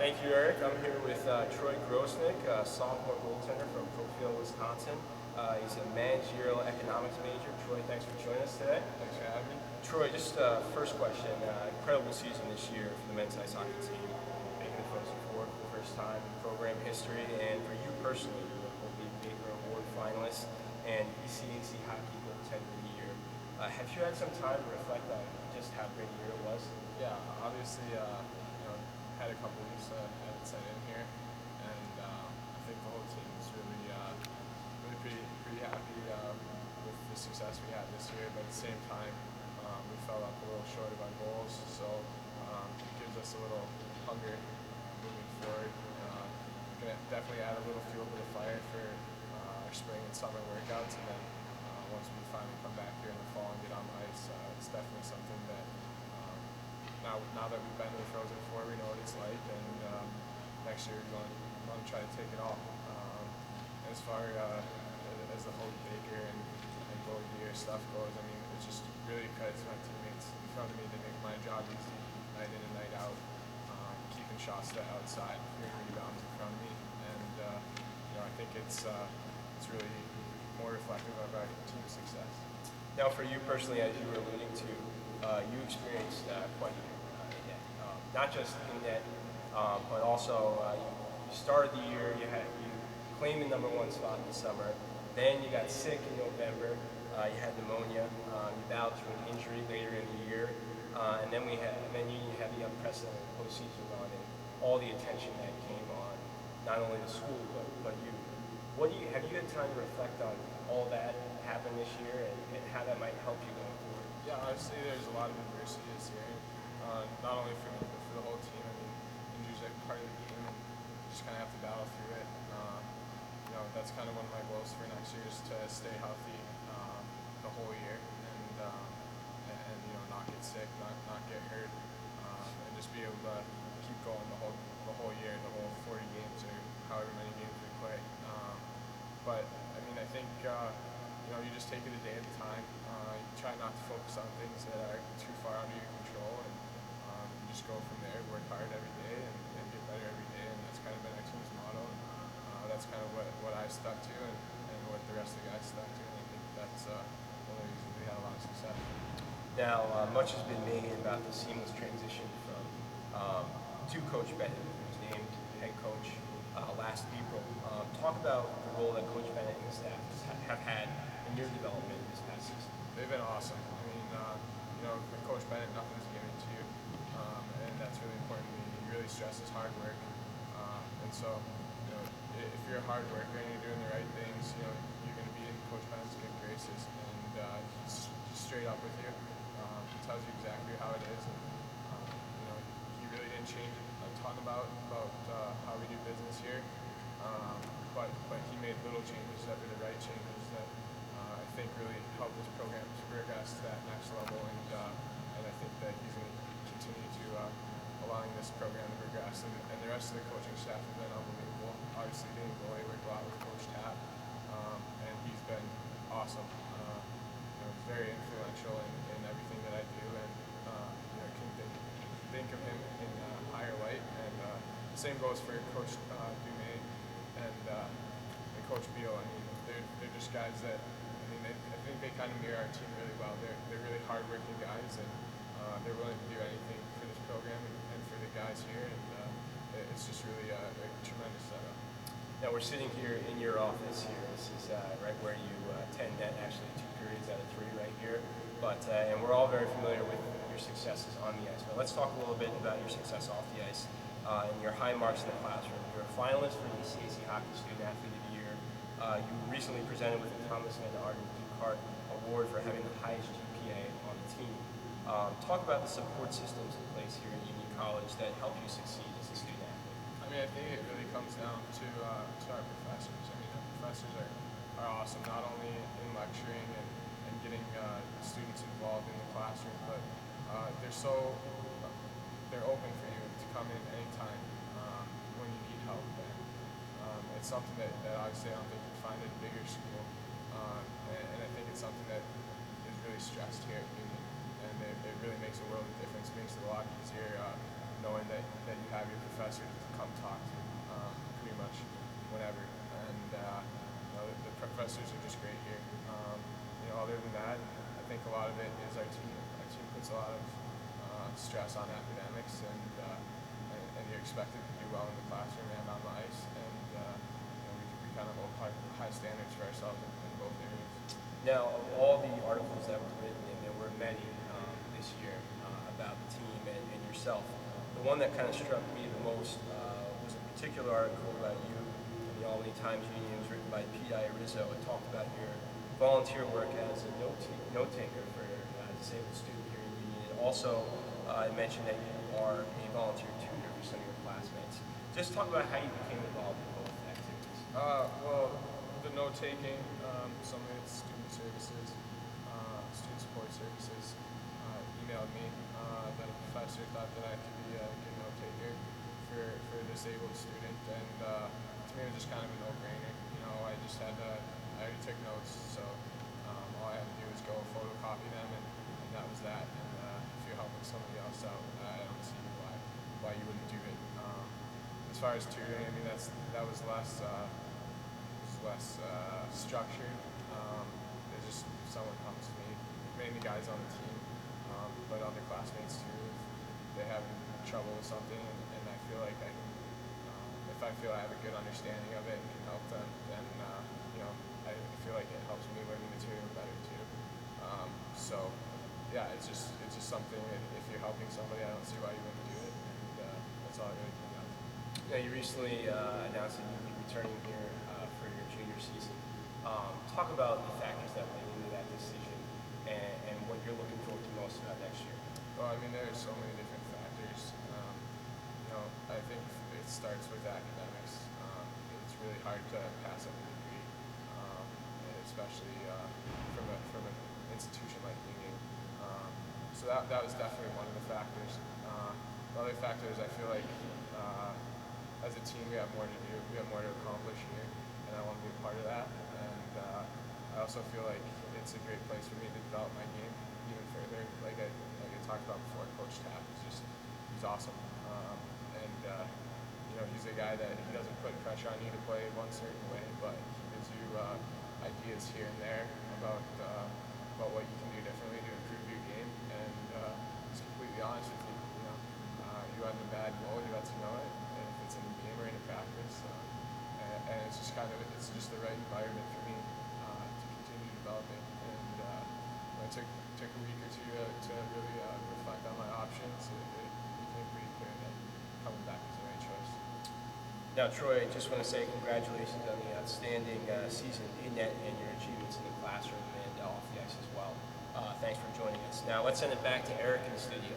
Thank you, Eric. I'm here with Troy Grosenick, sophomore goaltender from Brookfield, Wisconsin. He's a managerial economics major. Troy, thanks for joining us today. Thanks for having me. Troy, just first question. Incredible season this year for the men's ice hockey team, making the Frozen Four for the first time in program history. And for you personally, you're a Hope Baker Award finalist and ECAC Hockey Goaltender of the Year. Have you had some time to reflect on just how great a year it was? Yeah, obviously, had a couple weeks haven't set in here, and I think the whole team is really pretty happy with the success we had this year. But at the same time, we fell up a little short of our goals, so it gives us a little hunger moving forward. Gonna definitely add a little fuel to the fire for our spring and summer workouts, and then once we finally come back here in the fall and get on the ice, it's definitely something that. Now that we've been to the Frozen Four, we know what it's like, and next year we're going to try to take it all. As far as the whole Baker and goal year stuff goes, I mean, it's just really a credit to my teammates in front of me. They make my job easy night in and night out, keeping shots to the outside, clearing rebounds in front of me, and I think it's really more reflective of our team's success. Now, for you personally, as you were alluding to, you experienced quite a year in net. Not just in net, but also you started the year, you claimed the #1 spot in the summer, then you got sick in November, you had pneumonia, you battled through an injury later in the year, and then you had the unprecedented postseason run and all the attention that came on not only the school but you. Have you had time to reflect on all that happened this year and how that might help you going forward? Yeah, obviously there's a lot of adversity this year, not only for me but for the whole team. I mean, injuries are part of the game, and you just kind of have to battle through it. That's kind of one of my goals for next year is to stay healthy the whole year and not get sick, not get hurt, and just be able to keep going the whole year, the whole 40 games or however many games we play. But I mean, I think you just take it a day at a time. You try not to focus on things that are too far out of your control, and you just go from there. Work hard every day and get better every day, and that's kind of been our team's motto. And that's kind of what I stuck to, and what the rest of the guys stuck to. And I think that's one of the reasons we had a lot of success. Now, much has been made about the seamless transition from to Coach Bennett, who was named head coach last April. Talk about the role that Coach Bennett and his staff have had in your development this past season. They've been awesome. I mean, with Coach Bennett, nothing's given to you, and that's really important to me. He really stresses hard work, and so if you're a hard worker and you're doing the right things, you're going to be in Coach Bennett's good graces, and he's straight up with you. He tells you exactly how it is, and he really didn't change a ton about how we do business here, but he made little changes that were the right changes that I think really helped this program progress to that next level, and I think that he's going to continue to allowing this program to progress, and the rest of the coaching staff has been unbelievable. Obviously, being goalie, worked a lot with Coach Tapp, and he's been awesome. Very influential in everything that I do, and can think of him in a higher light. And the same goes for Coach Dumais and Coach Beal. I mean, they're just guys that I think they kind of mirror our team really well. They're really hardworking guys, and they're willing to do anything for this program and for the guys here. And it's just really a tremendous setup. Now, we're sitting here in your office here. This is right where you attend net, actually 2 periods out of 3 right here. But and we're all very familiar with your successes on the ice. But let's talk a little bit about your success off the ice and your high marks in the classroom. You're a finalist for the ECAC Hockey Student Athlete of the Year. You recently presented with the Thomas Van Arden Ducart Award for having the highest GPA on the team. Talk about the support systems in place here at Union College that help you succeed as a student athlete. I mean, I think it really comes down to our professors. I mean, our professors are awesome, not only in lecturing and getting students involved in the classroom, but they're open for you to come in anytime when you need help. And it's something that obviously I don't think you'd find in a bigger school, and I think it's something that is really stressed here at Union, and it really makes a world of difference. It makes it a lot easier knowing that you have your professor to stress on academics, and you're expected to do well in the classroom and on the ice. And we kind of hold high standards for ourselves in both areas. Now, of all the articles that were written, and there were many this year about the team and yourself, the one that kind of struck me the most was a particular article about you in the Albany Times Union. It was written by Pete Rizzo. It talked about your volunteer work as a note taker for a disabled student here in Union. And also, it mentioned that you are a volunteer tutor for some of your classmates. Just talk about how you became involved in both activities. Well, the note taking, some of it's student services, student support services, emailed me that a professor thought that I could be a good note taker for a disabled student, and to me it was just kind of a no-brainer. I already took notes, so all I had to do was go photocopy them, and that was that. And if you're helping somebody else out, I don't see why you wouldn't do it. As far as tutoring, I mean that was less structured. It's just someone comes to me, mainly guys on the team, but other classmates too. If they have trouble with something, and I feel like I can, if I feel I have a good understanding of it and can help them, then I feel like it helps me learn the material better too. So yeah, it's just something. If you're helping somebody, I don't see why you wouldn't do it, and that's all it really comes down to. Now, you recently announced that you'll be returning here for your junior season. Talk about the factors that went into that decision and what you're looking forward to most about next year. Well, I mean, there's so many different factors. I think it starts with academics. It's really hard to pass up a degree, especially from an institution like Union. So that was definitely one of the factors. The other factor is I feel like as a team we have more to do, we have more to accomplish here, and I want to be a part of that. And I also feel like it's a great place for me to develop my game even further. Like I talked about before, Coach Tapp he's awesome, and he's a guy that he doesn't put pressure on you to play one certain way, but he gives you ideas here and there about what you can do differently to improve your game. And he's completely honest with you. You had a bad goal, he lets you know it, and if it's in the game or in a practice, and it's just the right environment for me to continue developing. And I took a week or two to really reflect on my options. It became pretty clear that coming back was the right choice. Now, Troy, I just want to say congratulations on the outstanding season in net and your achievements in the classroom and off the ice as well. Thanks for joining us. Now, let's send it back to Eric in the studio.